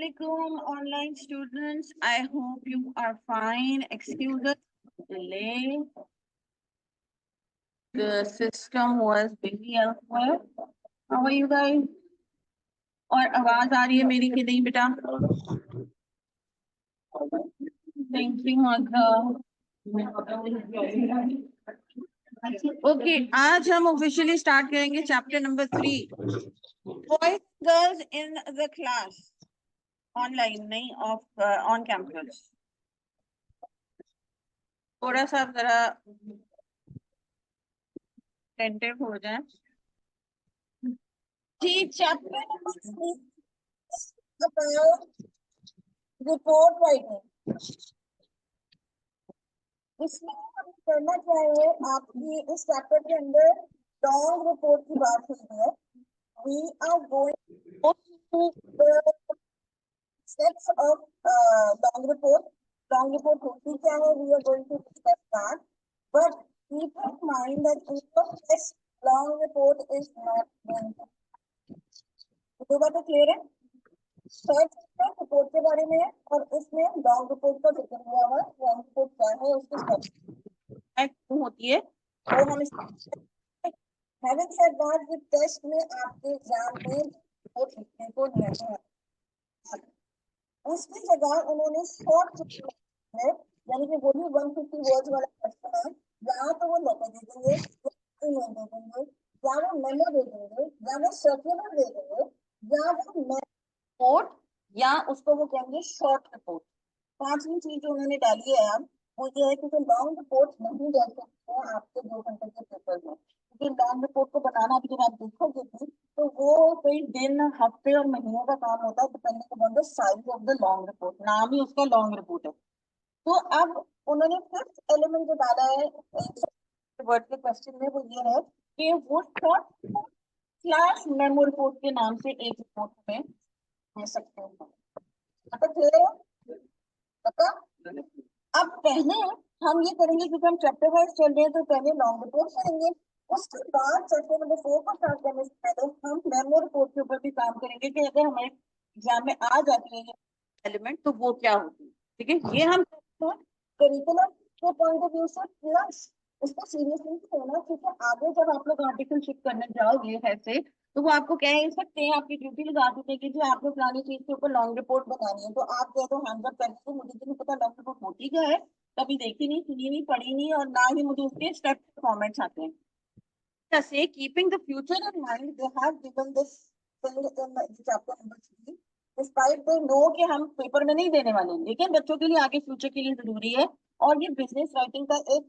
Assalamualaikum online students. I hope you are fine. Excuse the delay. The system was busy elsewhere. How are you guys? और आवाज आ रही है मेरी कि नहीं बेटा? Thank you ओके आज हम ऑफिशियली स्टार्ट करेंगे chapter number 3 boys girls in the class online नहीं ऑफ ऑन कैंपस। थोड़ा सा जरा अटेंटिव हो जाए जी। Chapter number 3 about report writing. इसमें हम करना चाहिए आपकी इस चैप्टर के अंदर लॉन्ग रिपोर्ट की बात हुई है। We are going to the steps of long report. Long report होती क्या है? We are going to discuss that. But keep in mind that in this long report is not going to. दो बातें clear है? Third report के बारे में है और इसमें लॉन्ग रिपोर्ट का जिक्र हुआ है। लॉन्ग रिपोर्ट क्या है उसके स्टेप्स होती है वो हम having said that with test में आपके एग्जाम में वो लिखने को नहीं है। उसकी जगह उन्होंने शॉर्ट है यानी कि वही 150 वर्ड्स वाला क्वेश्चन है। या तो वो लेटर दे देंगे या ईमेल दे देंगे या वो मेमो दे देंगे या वो सर्कुलर दे देंगे या वो रिपोर्ट या उसको वो कहेंगे शॉर्ट रिपोर्ट। पांचवी चीज जो उन्होंने डाली है अब वो ये है कि लॉन्ग रिपोर्ट नहीं दे सकते हैं आपके 2 घंटे के पेपर में, क्योंकि लॉन्ग रिपोर्ट को बनाना भी जब आप देखोगे तो वो कई दिन हफ्ते और महीनों का काम होता है depending upon the size of the long report. नाम ही उसका लॉन्ग रिपोर्ट है। तो अब उन्होंने फिफ्थ एलिमेंट जो डाला है वर्ड के क्वेश्चन में वो ये है कि वो शॉर्ट क्लास मेमो रिपोर्ट के नाम से एक रिपोर्ट में दे सकते हैं। अब पहले हम ये करेंगे क्योंकि हम चैप्टर वाइज चल रहे हैं तो पहले लॉन्ग रिपोर्ट करेंगे। उसके बाद चैप्टर नंबर 4 को स्टार्ट करने से पहले हम मेमो रिपोर्ट के ऊपर भी काम करेंगे कि अगर हमारे एग्जाम में आ जाती है ये एलिमेंट तो वो क्या होती है। ठीक है, ये हम करिकुलम के पॉइंट ऑफ व्यू से प्लस इसको सीरियसली लेना क्योंकि आगे जब आप लोग आर्टिकल शिफ्ट करने जाओगे ऐसे तो वो आपको कह सकते हैं, आपकी ड्यूटी लगा देते हैं कि जो आपको फलानी चीज के ऊपर लॉन्ग रिपोर्ट बनानी है तो आप कह दो हैंड अप करके तो मुझे तो नहीं पता लॉन्ग रिपोर्ट होती क्या है, कभी देखी नहीं सुनी नहीं पढ़ी नहीं और ना ही मुझे उसके स्टेप फॉर्मेट्स आते हैं। जैसे keeping the future in mind they have given this chapter number 3 despite they know कि हम पेपर में नहीं देने वाले, लेकिन बच्चों के लिए आगे फ्यूचर के लिए जरूरी है और ये बिजनेस राइटिंग का एक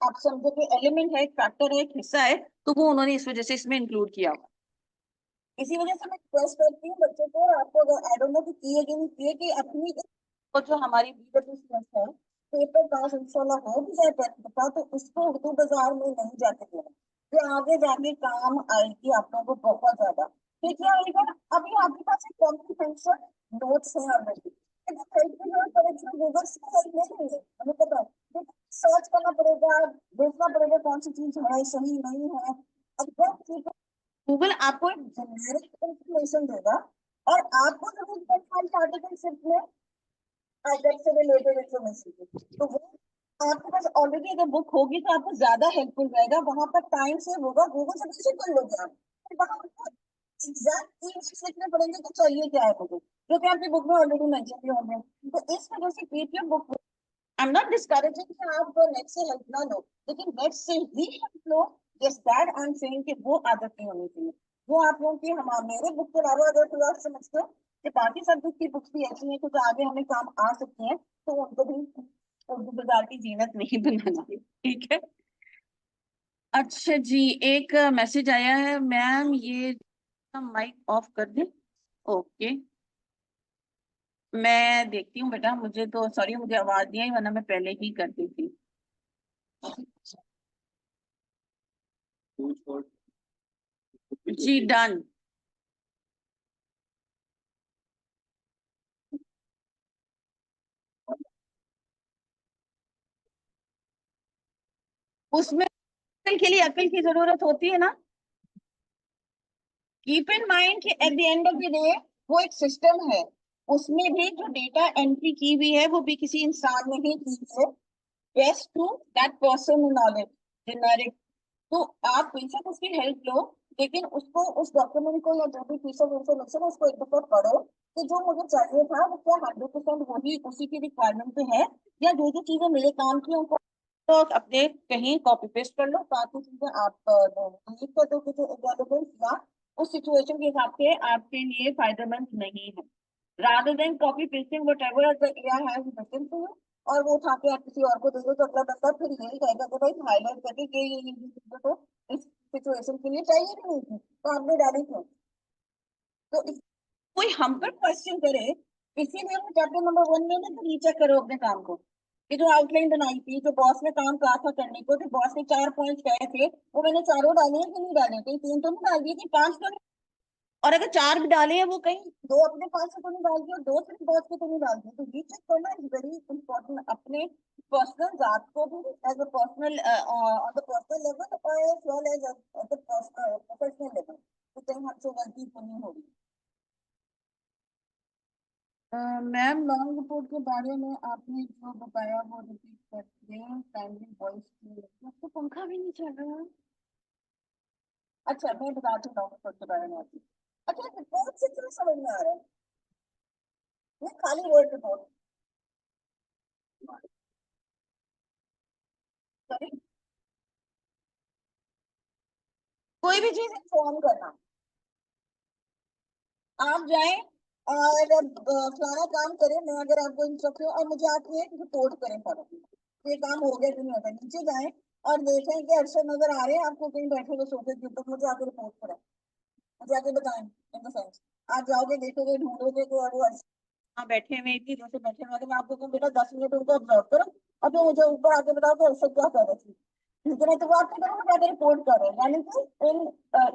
आप समझो कि एलिमेंट है, एक फैक्टर है, एक हिस्सा है, तो वो उन्होंने इस वजह से इसमें इंक्लूड किया हुआ। इसी वजह से मैं रिक्वेस्ट करती हूँ बच्चों को, आपको अगर आई डोंट नो कि किए कि नहीं किए कि अपनी तो जो हमारी बीडब्ल्यू है पेपर पास इंशाल्लाह हो भी जाए पता तो उसको उर्दू बाजार में नहीं जाते हैं जो आगे जाके काम आएगी आप लोगों को बहुत ज्यादा। फिर क्या आएगा, अभी आपके पास एक कॉम्प्रिहेंसिव नोट्स है ऑलरेडी, गूगल से हेल्प नहीं लेंगे, हमें पता है सर्च करना पड़ेगा, देखना पड़ेगा कौन सी चीज है सही नहीं है। अब गूगल आपको एक जेनेरिक इंफॉर्मेशन देगा और आपको जरूरत आर्टिकल सिर्फ में आइटम से रिलेटेड इंफॉर्मेशन की तो वो आपके पास ऑलरेडी अगर बुक होगी तो आपको ज्यादा हेल्पफुल रहेगा। वहां पर टाइम सेव होगा, गूगल से विजिट कर लोगे आप, वहां एग्जैक्ट कीवर्ड्स लिखने पड़ेंगे कि चाहिए क्या है मुझे, जो कि आपकी बुक में ऑलरेडी मेंशन भी होंगे। तो इस वजह से keep your book. I am not discouraging कि आप नेट से हेल्प ना लो, लेकिन नेट से ही हेल्प लो। Just that I am saying कि वो आदत नहीं होनी चाहिए। वो आप लोगों की हम मेरे बुक के अलावा अगर थोड़ा समझते हो कि बाकी सब्जेक्ट की बुक्स भी ऐसी हैं कुछ आगे हमें काम आ सकती हैं तो उनको भी उर्दू बाजार की जीनत नहीं बनाना। ठीक है, अच्छा जी, एक मैसेज आया है मैम ये माइक ऑफ कर दें। ओके मैं देखती हूँ बेटा, मुझे तो सॉरी मुझे आवाज नहीं आई वरना मैं पहले ही करती थी। जी डन। उसमें अकल के लिए अकल की जरूरत होती है ना। कीप इन माइंड कि at the end of the day वो एक सिस्टम है, उसमें भी जो डेटा एंट्री की हुई है वो भी किसी इंसान ने ही की है, best to that person knowledge generic. तो आप बेशक उसकी हेल्प लो, लेकिन उसको उस डॉक्यूमेंट को या जो भी पीस ऑफ इंफॉर्मेशन उसको एक दफा पढ़ो कि जो मुझे चाहिए था वो क्या 100% वही उसी की रिक्वायरमेंट पे है, या जो जो चीजें मेरे काम की उनको तो अपने कहीं कॉपी पेस्ट कर लो, बाकी चीजें आप डिलीट कर दो कि जो irrelevant या उस सिचुएशन के हिसाब से आपके लिए फायदेमंद नहीं है। rather than copy pasting whatever the AI has written to you, और वो उठा के आप किसी और को दे दो, तो अगला बंदा फिर यही कहेगा कि भाई हाईलाइट करके कि ये चीजें तो इस सिचुएशन के लिए चाहिए भी नहीं थी, तो आपने डाली क्यों। तो इस कोई हम पर क्वेश्चन करे, इसीलिए वो चैप्टर नंबर 1 में ना तो रीचेक करो अपने काम को, कि जो आउटलाइन बनाई थी, जो बॉस ने काम कहा था करने को, जो बॉस ने 4 पॉइंट कहे थे, वो मैंने चारों डाले हैं कि नहीं डाले, कहीं 3 तो नहीं डाल दिए, कि 5 तो, और अगर 4 भी डाले हैं वो कहीं 2 अपने पास से तो नहीं डाल दिए और 2 सिर्फ बॉस के तो नहीं डाल दिए। तो ये चेक करना इज वेरी इंपॉर्टेंट, अपने पर्सनल जात को भी as a personal on the personal level और as well as at the professional level, तो कहीं हमसे गलती तो नहीं होगी। मैम लॉन्ग रिपोर्ट के बारे में आपने जो बताया वो रिपीट कर दें काइंडली वॉइस की, आपको पंखा भी नहीं चल रहा। अच्छा मैं बताती हूँ लॉन्ग रिपोर्ट के बारे में आपकी। अच्छा रिपोर्ट से क्यों समझ में आ रहा है, ये खाली वर्ड रिपोर्ट, कोई भी चीज इन्फॉर्म करना, आप जाएं और फलाना काम करें, मैं अगर आपको इंस्ट्रक्शन और मुझे आप ये रिपोर्ट करें फॉलो, ये काम हो गया कि नहीं होगा, नीचे जाएं और देखें कि अरशद नजर आ रहे हैं आपको कहीं बैठे हुए सोफे के ऊपर, मुझे आके रिपोर्ट करें, मुझे आके बताएं इन द सेंस। आप जाओगे देखोगे ढूंढोगे कि और वो हाँ बैठे हुए इतनी दूर से बैठे हुए हैं, तो मैं आपको कहूँ बेटा 10 मिनट उनको ऑब्जर्व करो और फिर मुझे ऊपर आके बताओ कि अरशद क्या कर रहे थे, ठीक है ना। तो वो आपकी तरफ जाकर रिपोर्ट कर रहे हैं, यानी कि इन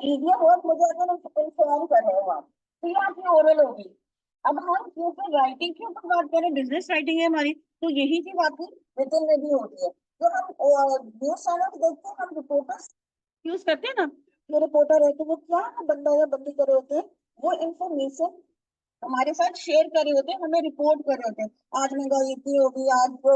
इजियर वर्ड मुझे अगर इन्फॉर्म कर रहे हो आप, तो ये आपकी ओरल होगी। अब हम क्योंकि राइटिंग की ऊपर बात करें, बिजनेस राइटिंग है हमारी, तो यही चीज आपकी रिटन में भी होती है। जो हम न्यूज चैनल देखते हैं, हम रिपोर्टर्स यूज करते हैं ना, जो रिपोर्टर रहते हैं वो क्या बंदा या बंदी कर रहे होते हैं, वो इंफॉर्मेशन हमारे साथ शेयर करे होते हैं, हमें रिपोर्ट कर रहे होते हैं। आज महंगाई इतनी होगी, आज वो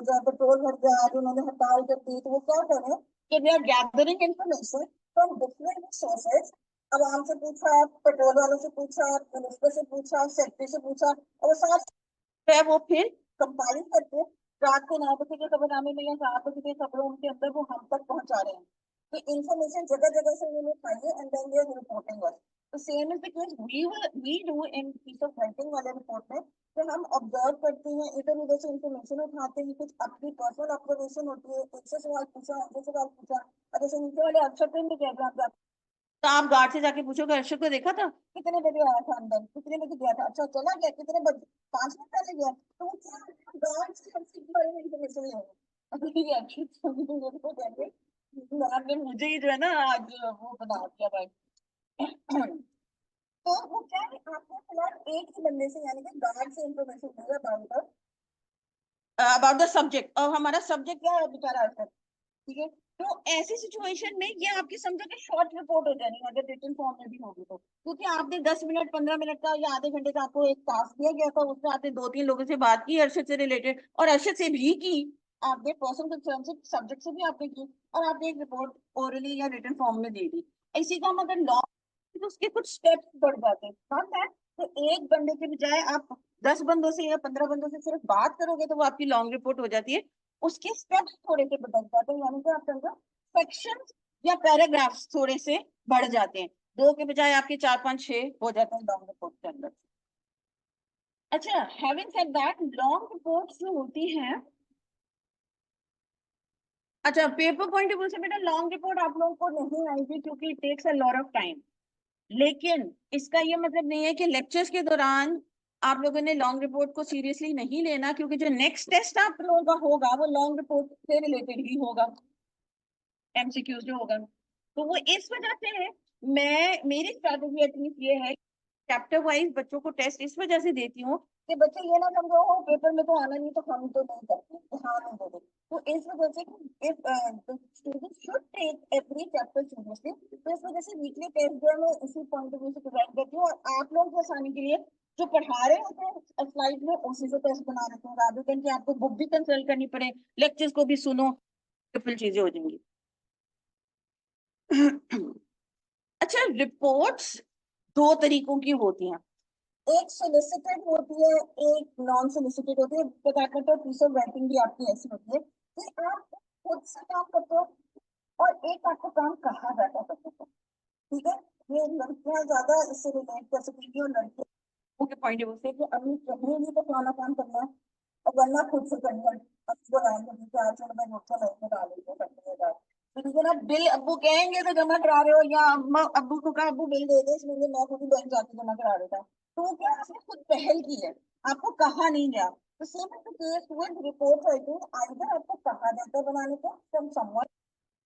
जो पेट्रोल भर गया, आज उन्होंने हड़ताल कर दी, तो वो क्या कर रहे हैं कि we are gathering information from different sources. अब हमसे पूछा, पेट्रोल वालों से पूछा, मिनिस्टर से पूछा, सेक्रेटरी से पूछा, और वो साथ है वो फिर कंपाइल करके रात के 9 बजे के खबरनामे में या 7 बजे के खबरों के अंदर वो हम तक पहुंचा रहे हैं। तो इंफॉर्मेशन जगह जगह से उन्होंने उठाई है and then they are reporting us. तो same is the case we do in piece of writing वाले रिपोर्ट में, कि हम ऑब्जर्व करते हैं, इधर उधर से इंफॉर्मेशन उठाते हैं, कुछ अपनी पर्सनल ऑब्जर्वेशन होती है, एक से सवाल पूछा, एक से सवाल पूछा, और जैसे नीचे वाले अक्षर पे भी कहते हैं, तो आप गार्ड से जाके पूछोगे अर्शद को देखा था कितने बजे आया था अंदर, कितने बजे गया था, अच्छा चला गया कितने बजे, 5 मिनट पहले गया, तो वो क्या गार्ड से हमसे के बारे में इंफॉर्मेशन ले रहे हैं। अच्छी तो कहते आपने मुझे ही जो है ना आज वो बना दिया भाई। तो वो क्या है, आपको फिलहाल एक ही बंदे से यानी कि गार्ड से इंफॉर्मेशन मिल रहा है अबाउट द सब्जेक्ट, और हमारा सब्जेक्ट क्या है बेचारा अर्शद, ठीक है। तो ऐसी सिचुएशन में ये आपकी समझो कि शॉर्ट रिपोर्ट हो जानी है, अगर रिटन फॉर्म में भी होगी तो, क्योंकि आपने 10 मिनट 15 मिनट का या आधे घंटे का आपको एक टास्क दिया गया था, उसमें आपने 2-3 लोगों से बात की अरशद से रिलेटेड, और अरशद से भी की, आपने पर्सन कंसर्न से सब्जेक्ट से भी आपने की, और आपने एक रिपोर्ट ओरली या रिटन फॉर्म में दे दी। इसी का हम अगर लॉन्ग, तो उसके कुछ स्टेप्स बढ़ जाते हैं, नॉट दैट तो एक बंदे के बजाय आप 10 बंदों से या 15 बंदों से सिर्फ बात करोगे तो वो आपकी लॉन्ग रिपोर्ट हो जाती है। उसके स्टेप्स थोड़े से बदल जाते हैं, यानी कि आप समझो सेक्शन या पैराग्राफ्स थोड़े से बढ़ जाते हैं, 2 के बजाय आपके 4 5 6 हो जाते हैं लॉन्ग रिपोर्ट के अंदर। अच्छा having said that, long reports जो होती हैं, अच्छा पेपर पॉइंट ऑफ व्यू से बेटा लॉन्ग रिपोर्ट आप लोगों को नहीं आएगी क्योंकि it takes a lot of time, लेकिन इसका ये मतलब नहीं है कि लेक्चर्स के दौरान आप लोगों ने लॉन्ग रिपोर्ट को सीरियसली नहीं लेना, क्योंकि जो नेक्स्ट टेस्ट आप लोगों का होगा वो लॉन्ग रिपोर्ट से रिलेटेड ही होगा, एमसीक्यूज जो होगा, तो वो इस वजह से है। मेरी स्ट्रैटेजी एटलीस्ट ये है, चैप्टर वाइज बच्चों को टेस्ट इस वजह से देती हूँ कि बच्चे ये ना समझो हो पेपर में तो आना नहीं तो हम तो नहीं करते, हाँ नहीं दे देते, तो इस वजह से if student should take every chapter seriously, तो इस वजह से वीकली टेस्ट जो है मैं इसी पॉइंट ऑफ व्यू से प्रोवाइड करती हूँ, और आप लोग जो आसानी के लिए जो पढ़ा रहे होते हैं स्लाइड में उसी से टेस्ट बना लेते हैं, रादर देन कि आपको बुक भी कंसल्ट करनी पड़े, लेक्चर्स को भी सुनो, ट्रिपल चीजें हो जाएंगी। अच्छा, रिपोर्ट्स दो तरीकों की होती हैं, एक सोलिसिटेड होती है, एक नॉन सोलिसिटेड होती है। बताकर पीस ऑफ राइटिंग भी आपकी ऐसी होती है कि आप खुद से काम करते हो और एक आपको काम कहा जाता है, ठीक है। ये लड़कियां ज्यादा इससे रिलेट कर सकेंगी, और लड़कियों के पॉइंट ऑफ व्यू से कि अभी कहीं तो फलाना काम करना है, और वरना खुद से करना है। अब बुलाएंगे कि आज चलो मैं नोट लाइफ में डालेंगे करने, लेकिन आप बिल अब्बू कहेंगे तो जमा करा रहे हो, या अम्मा अब्बू को कहा अब्बू बिल दे दे, इसलिए मैं खुद ही बैंक जाके जमा करा देता, तो वो क्या उसने खुद पहल की है, आपको कहा नहीं गया। तो same is the case with report writing, either आपको कहा जाता है बनाने को from someone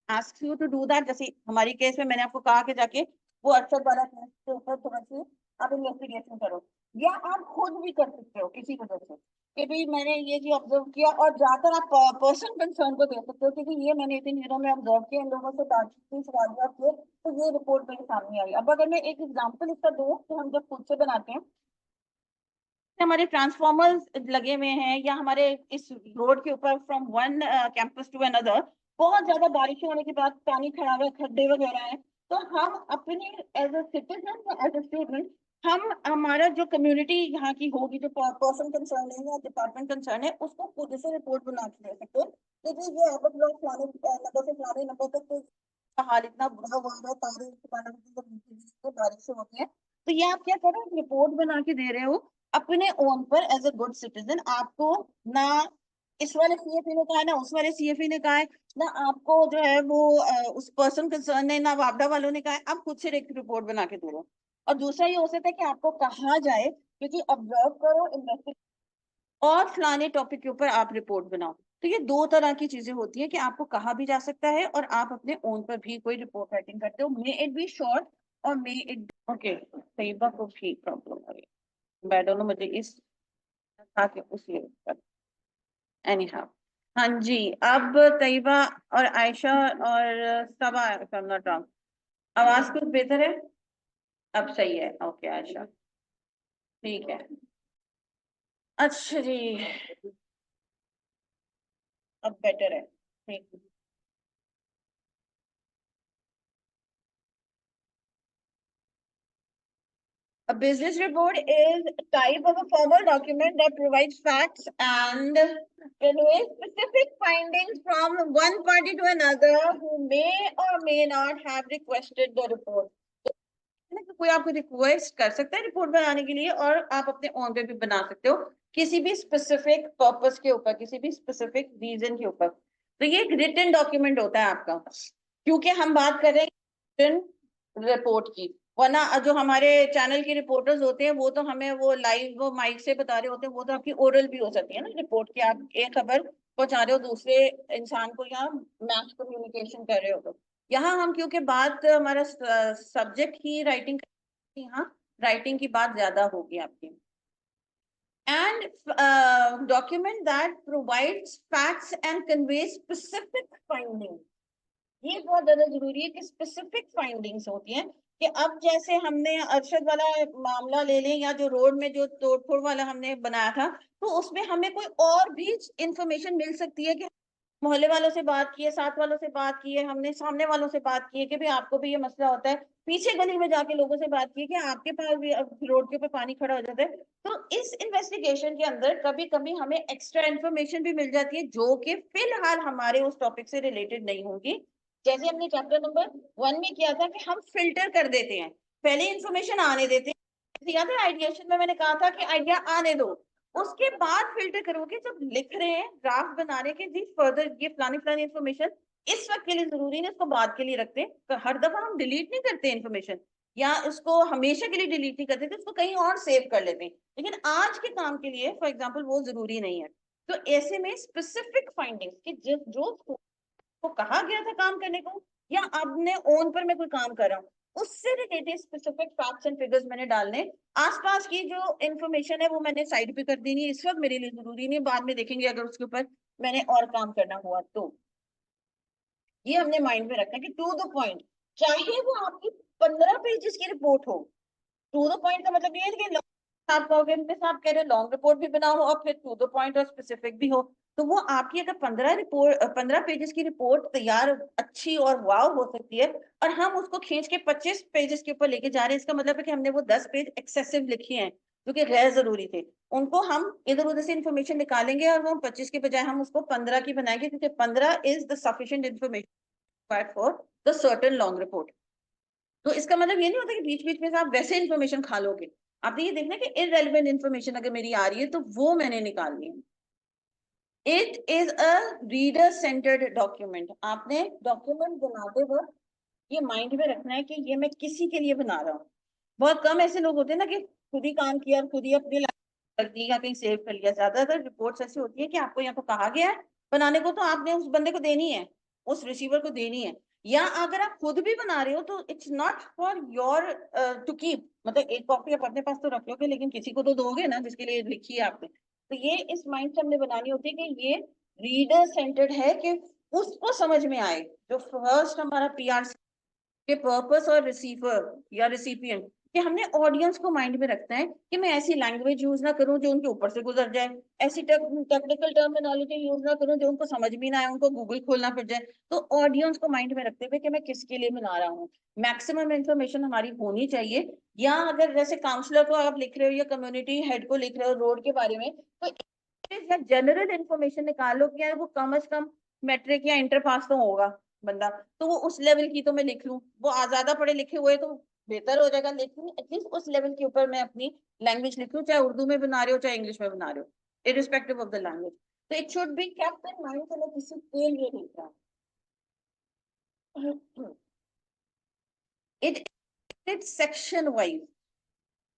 ask you to do that, जैसे हमारी केस में मैंने आपको कहा कि जाके वो अरशद वाला केस के ऊपर थोड़ा सी आप इन्वेस्टिगेशन करो, या आप खुद भी कर सकते हो किसी वजह से कि भाई मैंने ये चीज ऑब्जर्व किया, और जाकर आप पर्सन कंसर्न को दे सकते हो कि ये मैंने इतने दिनों में ऑब्जर्व किया, इन लोगों से बातचीत सवाल किए, तो ये रिपोर्ट मेरे सामने आई। अब अगर मैं एक एग्जाम्पल इसका दूं कि हम जब खुद से बनाते हैं, हमारे ट्रांसफॉर्मर्स लगे हुए हैं, या हमारे इस रोड के ऊपर from one campus to another बहुत ज्यादा बारिश होने के बाद पानी खड़ा हुआ है, खड्डे वगैरह हैं, तो हम अपने एज अ सिटीजन या एज अ स्टूडेंट, हम हमारा जो कम्युनिटी यहाँ की होगी, जो पर्सन कंसर्न है या डिपार्टमेंट कंसर्न है, उसको खुद से रिपोर्ट बना के दे सकते हैं कि जी ये आप लोग फलाने नंबर से फलाने नंबर तक तो हाल इतना बुरा हुआ है, तारे बारिश से होती है, तो ये आप क्या करो, रिपोर्ट बना के दे रहे हो अपने ओन पर एज अ गुड सिटीजन। आपको ना इस वाले सीएफई ने कहा है, ना उस वाले सीएफई ने कहा है, ना आपको जो है वो उस पर्सन कंसर्न ने, ना वापडा वालों ने कहा है, आप खुद से एक रिपोर्ट बना के दे रहे हो। और दूसरा ये हो सकता है कि आपको कहा जाए क्योंकि ऑब्जर्व करो, इन्वेस्टिगेट और फलाने टॉपिक के ऊपर आप रिपोर्ट बनाओ। तो ये दो तरह की चीजें होती है कि आपको कहा भी जा सकता है और आप अपने ओन पर भी कोई रिपोर्ट राइटिंग करते हो, मे इट बी शॉर्ट और मे इट ओके। तैयबा को भी प्रॉब्लम हो रही है, मैं दोनों मुझे इस था कि उस एनी हाउ। हाँ जी, अब तैयबा और आयशा और सबा, if I'm not wrong, आवाज कुछ बेहतर है, अब सही है, ओके आयशा, ठीक है। अच्छा जी, अब बेटर है, ठीक है। A business report is a type of a formal document that provides facts and conveys specific findings from one party to another who may or may not have requested the report. तो कोई आपको request कर सकता है report बनाने के लिए, और आप अपने ओन पे भी बना सकते हो किसी भी स्पेसिफिक पर्पस के ऊपर, किसी भी स्पेसिफिक रीजन के ऊपर। तो ये एक रिटन डॉक्यूमेंट होता है आपका, क्योंकि हम बात कर रहे हैं रिटन रिपोर्ट की, वरना जो हमारे चैनल के रिपोर्टर्स होते हैं वो तो हमें वो लाइव वो माइक से बता रहे होते हैं, वो तो आपकी ओरल भी हो सकती है ना रिपोर्ट की, आप एक खबर पहुंचा रहे हो दूसरे इंसान को, या मैथ कम्युनिकेशन कर रहे हो। तो यहाँ हम क्योंकि बात हमारा सब्जेक्ट ही राइटिंग, यहाँ राइटिंग की बात ज्यादा होगी आपकी। And document that provides facts and conveys specific findings. ये बहुत ज्यादा जरूरी है कि स्पेसिफिक फाइंडिंग्स होती हैं, कि अब जैसे हमने अरशद वाला मामला ले लें, या जो रोड में जो तोड़फोड़ वाला हमने बनाया था, तो उसमें हमें कोई और भी इंफॉर्मेशन मिल सकती है कि मोहल्ले वालों से बात की है, साथ वालों से बात की है, हमने सामने वालों से बात की है कि भाई आपको भी ये मसला होता है, पीछे गली में जाके लोगों से बात की है कि आपके पास भी रोड के ऊपर पानी खड़ा हो जाता है। तो इस इन्वेस्टिगेशन के अंदर कभी कभी हमें एक्स्ट्रा इन्फॉर्मेशन भी मिल जाती है जो कि फिलहाल हमारे उस टॉपिक से रिलेटेड नहीं होगी। जैसे हमने चैप्टर नंबर 1 में किया था कि हम फिल्टर कर देते हैं, पहले इंफॉर्मेशन आने देते हैं, याद है आइडिएशन में मैंने कहा था कि आइडिया आने दो, उसके बाद फिल्टर करोगे जब लिख रहे हैं ड्राफ्ट बना रहे के जी फर्दर ये फलानी फलानी इन्फॉर्मेशन इस वक्त के लिए जरूरी नहीं, इसको बाद के लिए रखते हैं। तो हर दफा हम डिलीट नहीं करते इन्फॉर्मेशन, या उसको हमेशा के लिए डिलीट नहीं करते, तो उसको कहीं और सेव कर लेते हैं, लेकिन आज के काम के लिए फॉर एग्जाम्पल वो जरूरी नहीं है। तो ऐसे में स्पेसिफिक फाइंडिंग्स कि जो को कहा गया था काम करने को, या आपने ओन पर मैं कोई काम कर रहा हूँ, उससे related specific facts and figures मैंने डालने। आसपास की जो इन्फॉर्मेशन है वो मैंने साइड पे कर देनी है, इस वक्त मेरे लिए जरूरी नहीं है, बाद में देखेंगे अगर उसके ऊपर मैंने और काम करना हुआ तो। ये हमने माइंड में रखना है कि टू द पॉइंट, चाहे वो आपकी 15 पेजेस की रिपोर्ट हो। टू द पॉइंट का मतलब ये है कि आप कहोगे मिस आप कह रहे लॉन्ग रिपोर्ट भी बनाओ और फिर टू द पॉइंट और स्पेसिफिक भी हो, तो वो आपकी अगर 15 पेजेस की रिपोर्ट तैयार अच्छी और वाव हो सकती है, और हम उसको खींच के 25 पेजेस के ऊपर लेके जा रहे हैं, इसका मतलब है कि हमने वो 10 पेज एक्सेसिव लिखे हैं जो कि गैर जरूरी थे। उनको हम इधर उधर से इंफॉर्मेशन निकालेंगे और वो 25 के बजाय हम उसको 15 की बनाएंगे, क्योंकि 15 is the sufficient information for the certain long report. तो इसका मतलब ये नहीं होता कि बीच बीच में से आप वैसे इंफॉर्मेशन खा लोगे। आपने ये देखना कि इररेलेवेंट इंफॉर्मेशन अगर मेरी आ रही है तो वो मैंने निकालनी है। It is a reader centred document. आपने डॉक्यूमेंट बनाते वक्त ये माइंड में रखना है कि ये मैं किसी के लिए बना रहा हूँ। बहुत कम ऐसे लोग होते हैं ना कि खुद ही काम किया और खुद ही अपनी रख दी या कहीं सेव कर लिया। ज्यादातर रिपोर्ट्स ऐसी होती है कि आपको यहाँ पर कहा गया है बनाने को, तो आपने उस बंदे को देनी है, उस रिसीवर को देनी है। या अगर आप खुद भी बना रहे हो तो it's not for your to keep, मतलब एक कॉपी आप अपने पास तो रख लोगे लेकिन किसी को तो दोगे ना जिसके लिए लिखी है आपने। तो ये इस माइंड से हमने बनानी होती है कि ये रीडर सेंटर्ड है, कि उसको समझ में आए। जो फर्स्ट हमारा पीआर के पर्पस और रिसीवर या रिसिपिएंट, कि हमने ऑडियंस को माइंड में रखना है कि मैं ऐसी लैंग्वेज यूज ना करूं जो उनके ऊपर से गुजर जाए, ऐसी टेक्निकल टर्मिनोलॉजी यूज ना करूं जो उनको समझ भी ना आए, उनको गूगल खोलना पड़ जाए। तो ऑडियंस को माइंड में रखते हुए कि मैं किसके लिए बना रहा हूँ, मैक्सिमम इंफॉर्मेशन हमारी होनी चाहिए। या अगर जैसे काउंसलर को आप लिख रहे हो या कम्युनिटी हेड को लिख रहे हो रोड के बारे में, तो या जनरल इंफॉर्मेशन निकालो कि यार वो कम से कम मैट्रिक या इंटर पास तो होगा बंदा, तो वो उस लेवल की तो मैं लिख लूं। वो ज्यादा पढ़े लिखे हुए तो बेहतर हो जाएगा, लेकिन एटलीस्ट उस लेवल के ऊपर मैं अपनी लैंग्वेज लिख लूं, चाहे उर्दू में बना रहे हो चाहे इंग्लिश में बना रहे हो, इरिस्पेक्टिव ऑफ द लैंग्वेज। तो it should be kept in mind कि मैं किसी के लिए लिख रहा हूँ। It it section wise.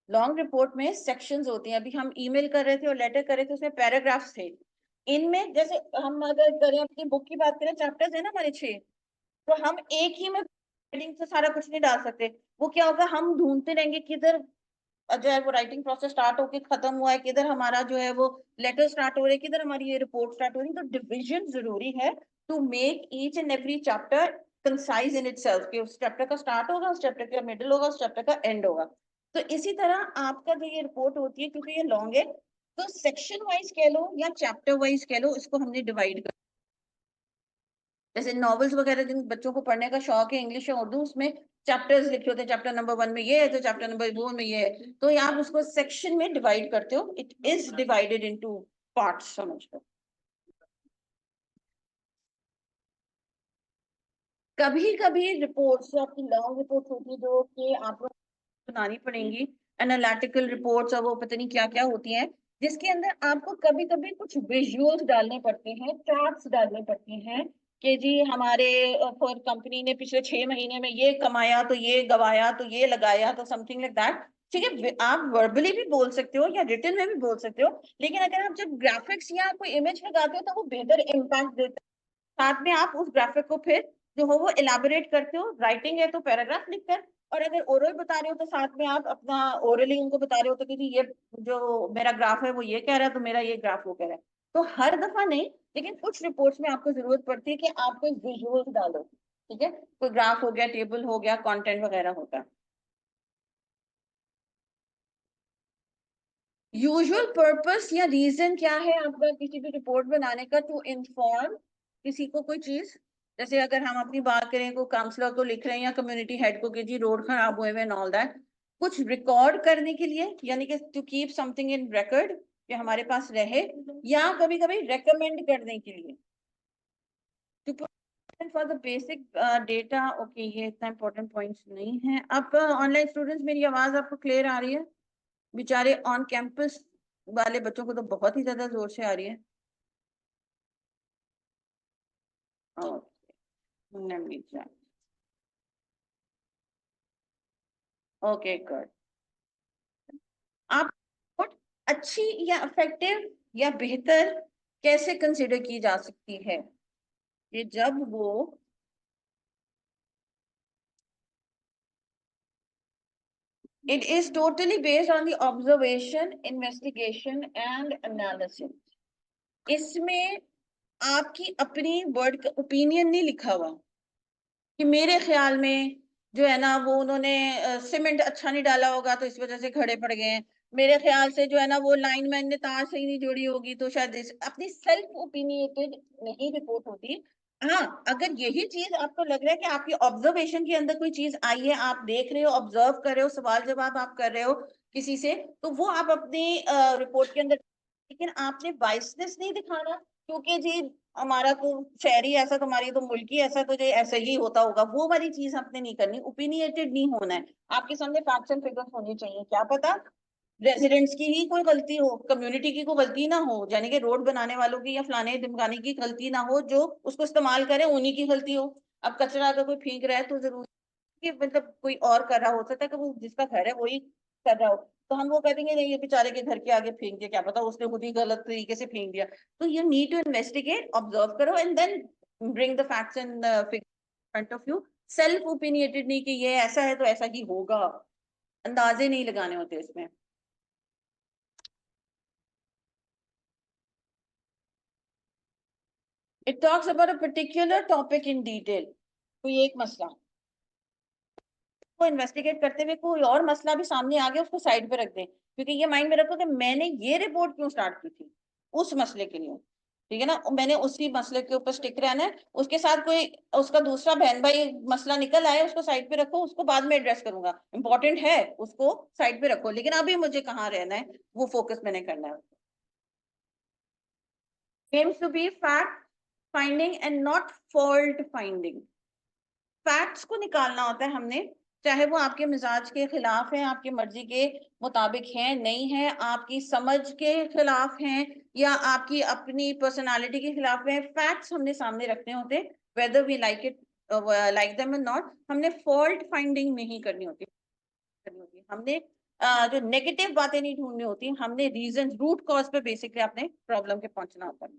Long report में सेक्शंस होती हैं। अभी हम ईमेल कर रहे थे और लेटर कर रहे थे, उसमें पैराग्राफ्स थे। इनमें जैसे हम अगर करें अपनी बुक की बात करें, चैप्टर्स है ना हमारे 6, तो हम एक ही में हेडिंग से सारा कुछ नहीं डाल सकते। वो क्या होगा, हम ढूंढते रहेंगे किधर जो है वो राइटिंग प्रोसेस स्टार्ट होके खत्म हुआ है, किधर हमारा जो है वो लेटर स्टार्ट हो रहा है, किधर हमारी ये रिपोर्ट स्टार्ट हो रही है। तो डिविजन जरूरी है to make each and every chapter concise in itself, कि उस चैप्टर का स्टार्ट होगा, उस चैप्टर का मिडिल होगा, उस चैप्टर का एंड होगा। तो इसी तरह आपका जो ये रिपोर्ट होती है, क्योंकि ये लॉन्ग है, तो सेक्शन वाइज कह लो या चैप्टर वाइज कह लो, इसको हमने डिवाइड कर। जैसे नॉवेल्स वगैरह जिन बच्चों को पढ़ने का शौक है, इंग्लिश या उर्दू, उसमें चैप्टर्स लिखे होते हैं, चैप्टर नंबर 1 में ये है तो चैप्टर नंबर 2 में ये है, तो आप उसको सेक्शन में डिवाइड करते हो। It is divided into parts, समझ लो। कभी कभी रिपोर्ट्स जो आपकी लॉन्ग रिपोर्ट होती है जो कि आपको बनानी पड़ेंगी, एनालिटिकल रिपोर्ट्स और वो पता नहीं क्या क्या होती हैं, जिसके अंदर आपको कभी कभी कुछ विजुअल्स डालने पड़ते हैं, चार्ट्स डालने पड़ते हैं कि जी हमारे फॉर कंपनी ने पिछले 6 महीने में ये कमाया तो ये गवाया तो ये लगाया, तो समथिंग लाइक दैट। ठीक है, आप वर्बली भी बोल सकते हो या रिटन में भी बोल सकते हो, लेकिन अगर आप जब ग्राफिक्स या कोई इमेज लगाते हो तो वो बेहतर इम्पैक्ट देता है। साथ में आप उस ग्राफिक को फिर जो हो वो इलाबोरेट करते हो, राइटिंग है तो पैराग्राफ लिखकर, और अगर ओरल बता रहे हो तो साथ में आप अपना ओरली उनको बता रहे हो, तो कि जी ये जो मेरा ग्राफ है वो ये कह रहा है तो मेरा ये ग्राफ वो कह रहा है। तो हर दफा नहीं, लेकिन कुछ रिपोर्ट्स में आपको जरूरत पड़ती है कि आप कोई विजुअल्स डालो। ठीक है, कोई ग्राफ हो गया, टेबल हो गया, कंटेंट वगैरह होता है। यूजुअल पर्पस या रीजन क्या है आपका किसी भी रिपोर्ट बनाने का? टू इन्फॉर्म किसी को कोई चीज, जैसे अगर हम अपनी बात करें, को काउंसलर को लिख रहे हैं या कम्युनिटी हेड को कि जी रोड खराब हुए हुए ऑल दैट, कुछ रिकॉर्ड करने के लिए, यानी कि to keep something in record कि हमारे पास रहे, या कभी कभी रेकमेंड करने के लिए, to for the basic data. Okay, ये इतना इंपॉर्टेंट पॉइंट्स नहीं है। अब ऑनलाइन स्टूडेंट्स, मेरी आवाज आपको क्लियर आ रही है? बेचारे ऑन कैंपस वाले बच्चों को तो बहुत ही ज्यादा जोर से आ रही है। Okay good. आप अच्छी या इफेक्टिव या बेहतर कैसे कंसिडर की जा सकती है? ये जब वो It is totally based on the observation, investigation and analysis. इसमें आपकी अपनी वर्ड ओपिनियन नहीं लिखा हुआ कि मेरे ख्याल में जो है ना वो उन्होंने सीमेंट अच्छा नहीं डाला होगा तो इस वजह से खड़े पड़ गए हैं, मेरे ख्याल से जो है ना वो लाइनमैन ने तार सही नहीं जोड़ी होगी तो शायद अपनी सेल्फ ओपिनियटेड नहीं रिपोर्ट होती। हाँ, अगर यही चीज आपको लग रहा है कि आपकी ऑब्जर्वेशन के अंदर कोई चीज आई है, आप देख रहे हो, ऑब्जर्व कर रहे हो, सवाल जवाब आप कर रहे हो किसी से, तो वो आप अपनी रिपोर्ट के अंदर, लेकिन आपने बाइसनेस नहीं दिखाना क्योंकि जी हमारा तो शहरी ऐसा, तुम्हारी तो मुल्की ऐसा, तो जो ऐसे ही होता होगा, वो वाली चीज आपने नहीं करनी। ओपिनियटेड नहीं होना है, आपके सामने फैक्ट्स एंड फिगर्स होनी चाहिए। क्या पता रेजिडेंट्स की ही कोई गलती हो, कम्युनिटी की कोई गलती ना हो, यानी कि रोड बनाने वालों की या फलाने ढिमकाने की गलती ना हो, जो उसको इस्तेमाल करे उन्हीं की गलती हो। अब कचरा अगर कोई फेंक रहा है तो जरूर कि मतलब कोई और कर रहा हो सकता है कि वो जिसका घर है वही कर रहा हो, तो हम वो कह देंगे नहीं ये बेचारे के घर के आगे फेंक दिया, क्या पता उसने खुद ही गलत तरीके से फेंक दिया। तो you need to investigate, observe करो and then bring the facts and front of you. Self opinionated नहीं कि ये ऐसा है तो ऐसा ही होगा, अंदाजे नहीं लगाने होते इसमें। It talks about a particular topic in detail, कोई एक मसला को इन्वेस्टिगेट करते हुए कोई और मसला भी सामने आ गया उसको साइड पे रख दें, क्योंकि ये माइंड में रखो कि मैंने ये रिपोर्ट क्यों स्टार्ट की थी उस मसले के लिए, ठीक है ना, मैंने उसी मसले के ऊपर स्टिक रहना है। उसके साथ कोई उसका दूसरा बहन भाई मसला निकल आए उसको साइड पे रखो, उसको बाद में एड्रेस करूंगा, इंपॉर्टेंट है उसको साइड पे रखो, लेकिन अभी मुझे कहाँ रहना है वो फोकस मैंने करना है। aims to be fact finding and not fault finding। Facts को निकालना होता है हमने, चाहे वो आपके मिजाज के खिलाफ है, आपकी मर्जी के मुताबिक है नहीं है, आपकी समझ के खिलाफ हैं या आपकी अपनी पर्सनालिटी के खिलाफ है, फैक्ट्स हमने सामने रखने होते, whether we like it like them और नॉट। हमने फॉल्ट फाइंडिंग नहीं करनी होती हमने जो नेगेटिव बातें नहीं ढूंढनी होती, हमने रीजन रूट कॉज पे बेसिकली अपने प्रॉब्लम के पहुंचना होता है।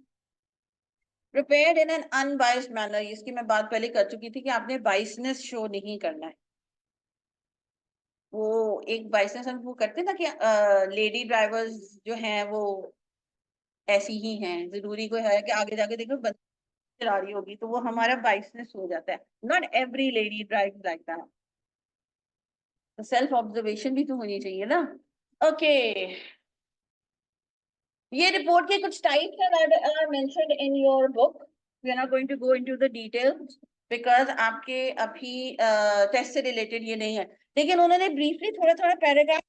Prepared in an unbiased manner, इसकी मैं बात पहले कर चुकी थी कि आपने बाइसनेस शो नहीं करना है। वो एक बाइसनेस हम वो करते हैं ना कि लेडी ड्राइवर्स जो हैं वो ऐसी ही हैं, जरूरी को है कि आगे जाके देखो बस चला रही होगी तो वो हमारा बाइसनेस हो जाता है। Not every lady drive like that, तो सेल्फ ऑब्जर्वेशन भी तो होनी चाहिए ना। ओके, ये रिपोर्ट के कुछ टाइप्स हैं that are mentioned in your book, we are not going to go into the details because आपके अभी टेस्ट से रिलेटेड ये नहीं है, लेकिन उन्होंने briefly थोड़ा थोड़ा paragraph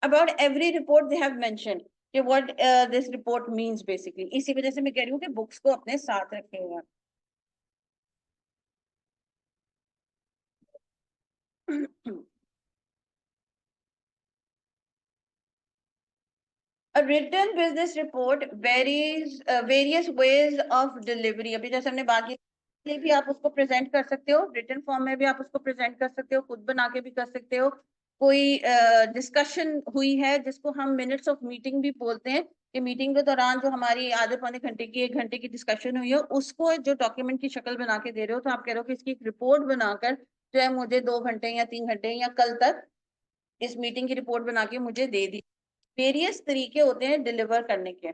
about every report they have mentioned कि what this report means basically। इसी वजह से मैं कह रही हूँ कि बुक्स को अपने साथ रखे हुए हैं। A written business report varies various ways of delivery। अभी जैसे हमने बात की भी आप उसको प्रेजेंट कर सकते हो, रिटन फॉर्म में भी आप उसको प्रेजेंट कर सकते हो, खुद बना के भी कर सकते हो, कोई डिस्कशन हुई है जिसको हम मिनट्स ऑफ मीटिंग भी बोलते हैं कि मीटिंग के दौरान जो हमारी आधे पौने घंटे की 1 घंटे की डिस्कशन हुई है उसको जो डॉक्यूमेंट की शक्ल बना के दे रहे हो, तो आप कह रहे हो कि इसकी एक रिपोर्ट बनाकर जो है मुझे 2 घंटे या 3 घंटे या कल तक इस मीटिंग की रिपोर्ट बना के मुझे दे दी। वेरियस तरीके होते हैं डिलीवर करने के।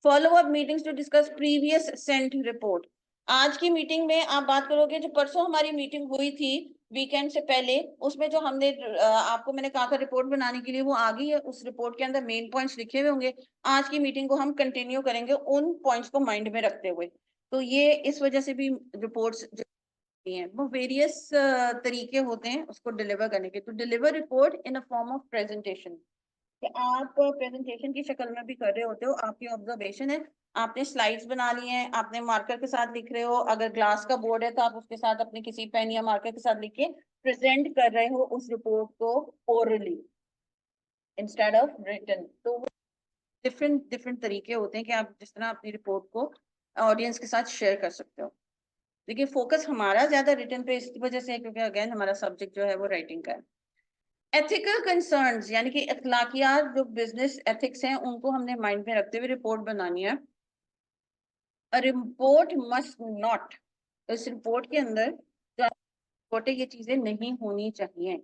Follow up meetings to discuss previous sent report. आज की मीटिंग में आप बात करोगे, जो परसों हमारी मीटिंग हुई थी वीकेंड से पहले, उसमें जो हमने आपको मैंने कहा था रिपोर्ट बनाने के लिए वो आ गई है, उस रिपोर्ट के अंदर मेन पॉइंट्स लिखे हुए होंगे। आज की मीटिंग को हम कंटिन्यू करेंगे उन पॉइंट्स को माइंड में रखते हुए। तो ये इस वजह से भी रिपोर्ट्स हैं वो वेरियस तरीके होते हैं उसको डिलीवर करने के। तो deliver report in a form of presentation, कि आप प्रेजेंटेशन की शक्ल में भी कर रहे होते हो, आपकी ऑब्जर्वेशन है, आपने स्लाइड्स बना ली हैं, आपने मार्कर के साथ लिख रहे हो, अगर ग्लास का बोर्ड है तो आप उसके साथ अपने किसी पेन या मार्कर के साथ लिख के प्रेजेंट कर रहे हो उस रिपोर्ट को ओरली इंस्टेड ऑफ रिटन। तो डिफरेंट डिफरेंट तरीके होते हैं कि आप जिस तरह अपनी रिपोर्ट को ऑडियंस के साथ शेयर कर सकते हो। देखिए फोकस हमारा ज्यादा रिटन पे इस वजह से है क्योंकि अगेन हमारा सब्जेक्ट जो है वो राइटिंग का है। एथिकल कंसर्न्स यानी कि अखलाकियात, जो बिजनेस एथिक्स हैं उनको हमने माइंड में रखते हुए रिपोर्ट बनानी है। अ रिपोर्ट मस्ट नॉट, इस रिपोर्ट के अंदर जो रिपोर्ट है ये चीजें नहीं होनी चाहिए।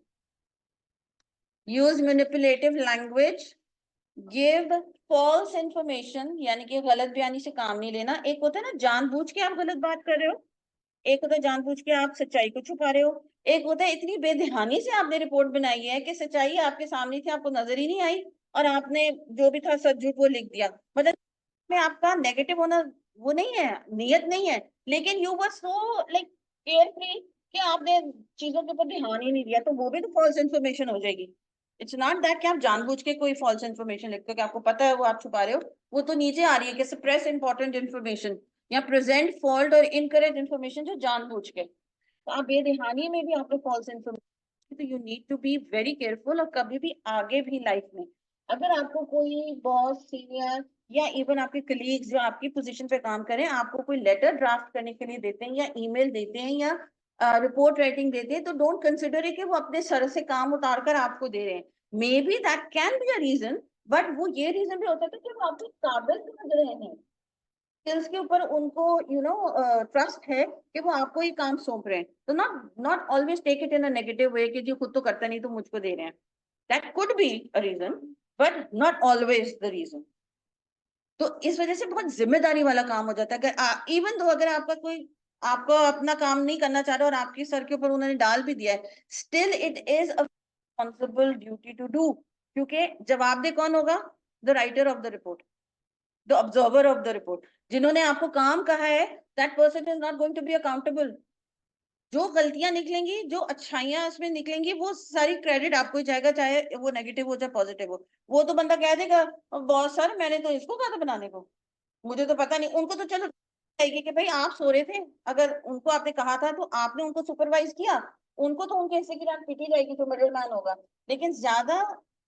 Use manipulative language, give false information, यानी कि गलत बयानी से काम नहीं लेना। एक होता है ना जानबूझ के आप गलत बात कर रहे हो, एक होता है जानबूझ के आप सच्चाई को छुपा रहे हो, एक होता है इतनी बेध्यानी से आपने रिपोर्ट बनाई है कि सच्चाई आपके सामने थी, आपको नजर ही नहीं आई और आपने जो भी था सच झूठ वो लिख दिया। मतलब में आपका नेगेटिव होना वो नहीं है, नियत नहीं है, लेकिन you were so like carefree कि आपने चीजों के ऊपर ध्यान ही नहीं दिया, तो वो भी तो फॉल्स इन्फॉर्मेशन हो जाएगी। इट्स नॉट दैट कि आप जानबूझ के कोई फॉल्स इन्फॉर्मेशन लिखते हो कि आपको पता है वो आप छुपा रहे हो, वो तो नीचे आ रही है कि सप्रेस इंपॉर्टेंट इन्फॉर्मेशन या प्रेजेंट फॉल्ट और इनकरेक्ट इन्फॉर्मेशन जो जानबूझ के, तो आप बेध्यानी में भी आपको फॉल्स इन्फॉर्मेशन, तो you need to be very careful. और कभी भी आगे भी लाइफ में अगर आपको कोई बॉस, सीनियर या इवन आपके कलीग्स जो आपकी पोजीशन पे काम करें आपको कोई लेटर ड्राफ्ट करने के लिए देते हैं या ईमेल देते हैं या रिपोर्ट राइटिंग देते हैं, तो डोंट कंसिडर कि वो अपने सर से काम उतार कर आपको दे रहे हैं। Maybe that can be a reason, but वो ये रीजन भी हो सकता है कि वो आपके काबिल समझ रहे हैं, स्किल्स के ऊपर उनको ट्रस्ट है कि वो आपको ही काम सौंप रहे हैं। तो not not always take it in a negative way कि जी खुद तो करता नहीं तो मुझको दे रहे हैं। That could be a reason but not always the reason. तो इस वजह से बहुत जिम्मेदारी वाला काम हो जाता है। अगर इवन दो अगर आपका कोई आपको अपना काम नहीं करना चाह रहा और आपके सर के ऊपर उन्होंने डाल भी दिया है, still it is a responsible duty to do, क्योंकि जवाबदेह कौन होगा? The writer of the report, the observer of the report. जिन्होंने आपको काम कहा है that person is not going to be accountable. जो गलतियां निकलेंगी, जो अच्छाइयां उसमें निकलेंगी, वो सारी क्रेडिट आपको ही जाएगा, चाहे वो नेगेटिव हो चाहे पॉजिटिव हो। वो तो बंदा कह देगा बॉस सर मैंने तो इसको कहा था बनाने को, मुझे तो पता नहीं। उनको तो चलो जाएगी कि भाई आप सो रहे थे, अगर उनको आपने कहा था तो आपने उनको सुपरवाइज किया, उनको तो उनके हिस्से की रात पिटी जाएगी जो मिडिल मैन होगा। लेकिन ज्यादा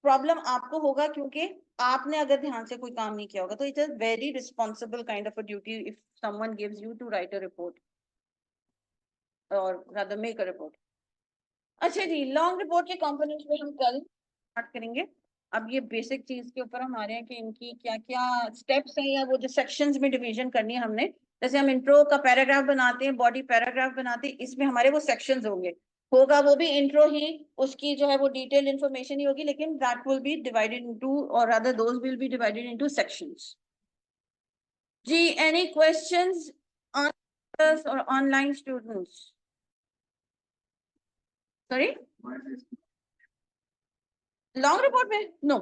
प्रॉब्लम आपको होगा क्योंकि आपने अगर ध्यान से कोई काम नहीं किया होगा। तो it is very responsible kind of a duty if someone gives you to write a report और rather make a report। अच्छा जी, लॉन्ग रिपोर्ट के कंपोनेंट्स में हम कल स्टार्ट करेंगे। अब ये बेसिक चीज के ऊपर हमारे हैं कि इनकी क्या क्या स्टेप्स हैं या वो जो सेक्शंस में डिवीजन करनी है हमने। जैसे हम इंट्रो का पैराग्राफ बनाते हैं, बॉडी पैराग्राफ बनाते हैं, इसमें हमारे वो सेक्शंस होंगे, होगा वो भी इंट्रो ही, उसकी जो है वो डिटेल इंफॉर्मेशन ही होगी, लेकिन that will be divided into और other those will be divided into sections. जी एनी क्वेश्चंस ऑन और online students? Sorry, long report में नो,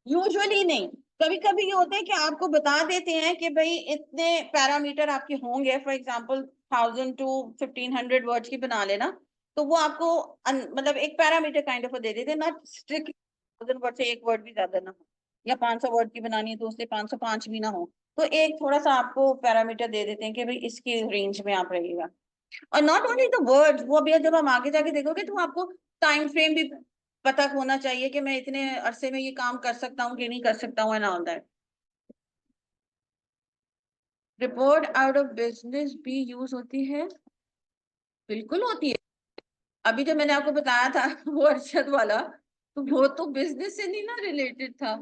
यूजुअली नहीं। कभी कभी ये होता है कि आपको बता देते हैं कि भाई इतने पैरामीटर आपके होंगे, फॉर एग्जांपल 1000 to 1500 वर्ड्स की बना लेना, तो वो आपको मतलब एक पैरामीटर काइंड ऑफ दे देते हैं, नॉट स्ट्रिक्टली 1000 वर्ड से एक वर्ड भी ज्यादा ना हो, या 500 वर्ड की बनानी है तो उससे 505 भी ना हो, तो एक थोड़ा सा आपको पैरामीटर दे देते हैं कि भाई इसकी रेंज में आप रहिएगा। और नॉट ओनली द वर्ड्स, वो अभी जब हम आगे जाके देखोगे तो आपको टाइम फ्रेम भी पता होना चाहिए कि मैं इतने अरसे में ये काम कर सकता हूँ कि नहीं कर सकता हूँ, and all that. Report out of business भी यूज होती है, बिल्कुल होती है। अभी जो मैंने आपको बताया था वो अरशद वाला, तो वो तो बिजनेस से नहीं ना रिलेटेड था,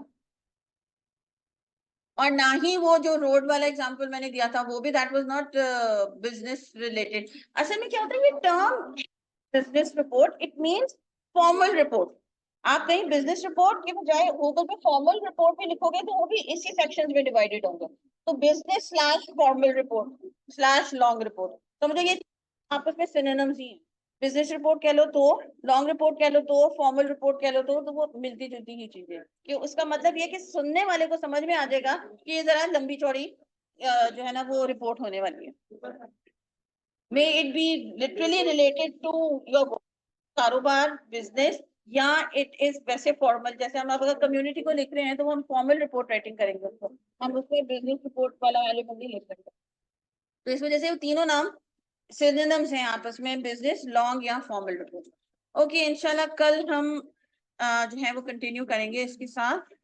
और ना ही वो जो रोड वाला एग्जांपल मैंने दिया था वो भी that was not business related. असल में क्या होता है ये term business report, it means formal report. आप कहीं बिजनेस रिपोर्ट के बजाय गूगल पे फॉर्मल रिपोर्ट भी लिखोगे तो वो भी इसी सेक्शंस में डिवाइडेड होंगे। तो business slash formal report slash long report, तो मुझे ये आपस में सिनोनिम्स ही हैं। बिजनेस रिपोर्ट कह लो तो, लॉन्ग रिपोर्ट कह लो तो, फॉर्मल रिपोर्ट कह लो तो वो मिलती जुलती ही चीजें। कि उसका मतलब ये कि सुनने वाले को समझ में आ जाएगा कि ये जरा लंबी चौड़ी जो है ना वो रिपोर्ट होने वाली है। May it be literally related to your कारोबार, बिजनेस, या इट इज वैसे फॉर्मल, जैसे हम अगर कम्युनिटी को लिख रहे हैं तो हम फॉर्मल रिपोर्ट राइटिंग करेंगे उसको, हम उसमें बिजनेस रिपोर्ट वाला एलिमेंट नहीं लिख सकते। तो इस वजह से वो तीनों नाम सिनोनिम्स हैं आपस में, बिजनेस, लॉन्ग या फॉर्मल रिपोर्ट। ओके, इंशाल्लाह कल हम जो है वो कंटिन्यू करेंगे इसके साथ।